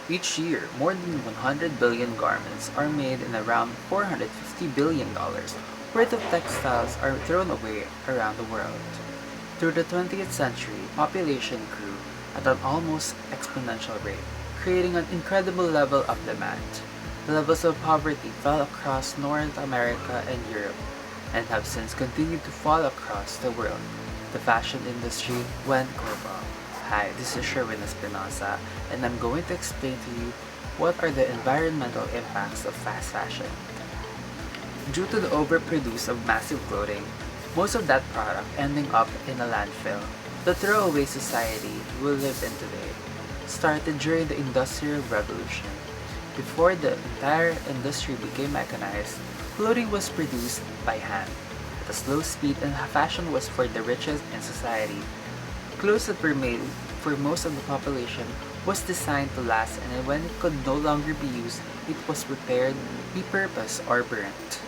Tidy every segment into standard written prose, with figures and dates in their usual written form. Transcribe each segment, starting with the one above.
Each year, more than 100 billion garments are made and around $450 billion worth of textiles are thrown away around the world. Through the 20th century, population grew at an almost exponential rate, creating an incredible level of demand. The levels of poverty fell across North America and Europe, and have since continued to fall across the world. The fashion industry went global. Hi, this is Sherwin Espinosa, and I'm going to explain to you what are the environmental impacts of fast fashion. Due to the overproduce of massive clothing, most of that product ending up in a landfill. The throwaway society we live in today started during the Industrial Revolution. Before the entire industry became mechanized, clothing was produced by hand at a slow speed, and fashion was for the richest in society. Clothes that were made for most of the population was designed to last, and when it could no longer be used, it was repaired, repurposed, or burnt.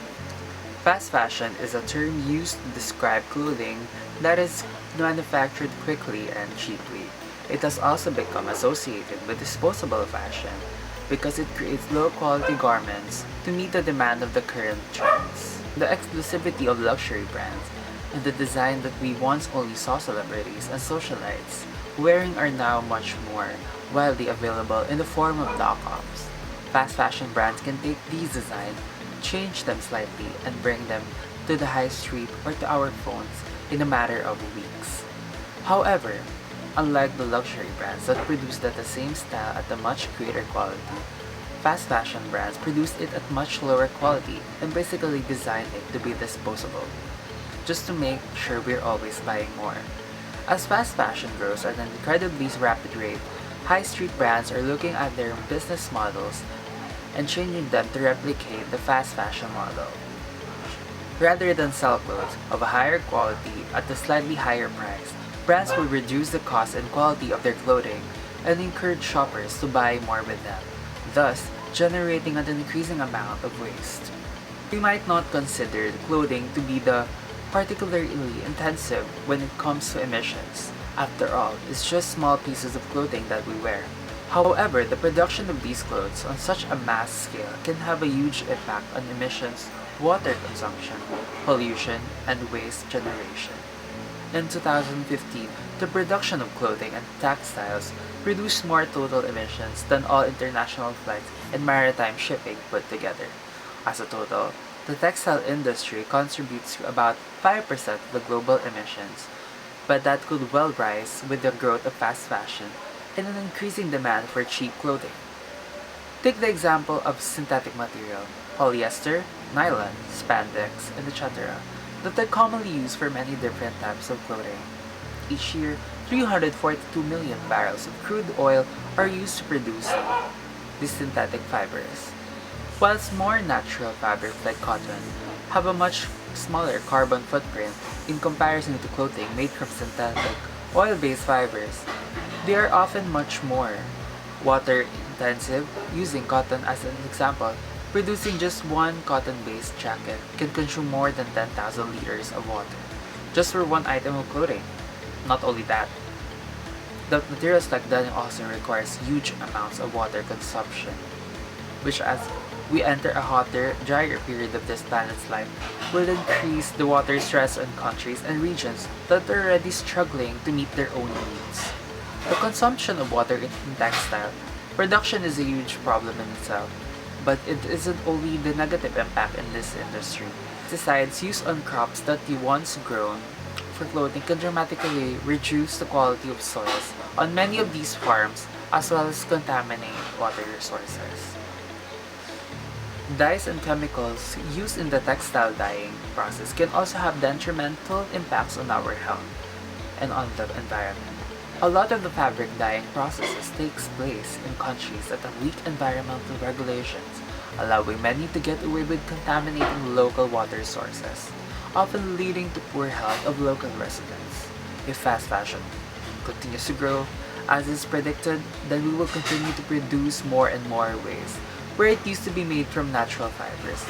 Fast fashion is a term used to describe clothing that is manufactured quickly and cheaply. It has also become associated with disposable fashion because it creates low-quality garments to meet the demand of the current trends. The exclusivity of luxury brands and the design that we once only saw celebrities and socialites wearing are now much more widely available in the form of knockoffs. Fast fashion brands can take these designs, change them slightly, and bring them to the high street or to our phones in a matter of weeks. However, unlike the luxury brands that produced the same style at a much greater quality, fast fashion brands produce it at much lower quality and basically design it to be disposable, just to make sure we're always buying more. As fast fashion grows at an incredibly rapid rate, high street brands are looking at their business models and changing them to replicate the fast fashion model. Rather than sell clothes of a higher quality at a slightly higher price, brands will reduce the cost and quality of their clothing and encourage shoppers to buy more with them, thus generating an increasing amount of waste. We might not consider clothing to be the particularly intensive when it comes to emissions. After all, it's just small pieces of clothing that we wear. However, the production of these clothes on such a mass scale can have a huge impact on emissions, water consumption, pollution, and waste generation. In 2015, the production of clothing and textiles produced more total emissions than all international flights and maritime shipping put together. As a total, the textile industry contributes to about 5% of the global emissions, but that could well rise with the growth of fast fashion and an increasing demand for cheap clothing. Take the example of synthetic material, polyester, nylon, spandex, and etc. that are commonly used for many different types of clothing. Each year, 342 million barrels of crude oil are used to produce these synthetic fibers. Whilst more natural fabrics like cotton have a much smaller carbon footprint in comparison to clothing made from synthetic oil-based fibers, they are often much more water-intensive. Using cotton as an example, producing just one cotton-based jacket can consume more than 10,000 liters of water, just for one item of clothing. Not only that, the materials like denim also requires huge amounts of water consumption, which as we enter a hotter, drier period of this planet's life will increase the water stress on countries and regions that are already struggling to meet their own needs. The consumption of water in textile production is a huge problem in itself, but it isn't only the negative impact in this industry. Pesticides used on crops that you once grown for clothing can dramatically reduce the quality of soils on many of these farms, as well as contaminate water resources. Dyes and chemicals used in the textile dyeing process can also have detrimental impacts on our health and on the environment. A lot of the fabric dyeing processes takes place in countries that have weak environmental regulations, allowing many to get away with contaminating local water sources, often leading to poor health of local residents. If fast fashion continues to grow, as is predicted, then we will continue to produce more and more waste, where it used to be made from natural fibers.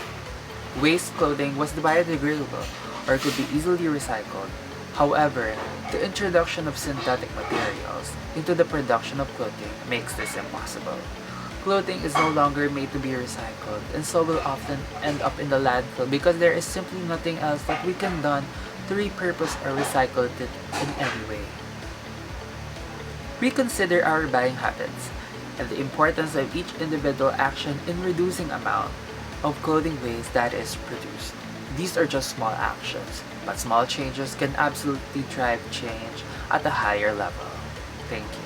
Waste clothing was biodegradable or could be easily recycled. However, the introduction of synthetic materials into the production of clothing makes this impossible. Clothing is no longer made to be recycled, and so will often end up in the landfill because there is simply nothing else that we can do to repurpose or recycle it in any way. Reconsider our buying habits and the importance of each individual action in reducing amount of clothing waste that is produced. These are just small actions, but small changes can absolutely drive change at a higher level. Thank you.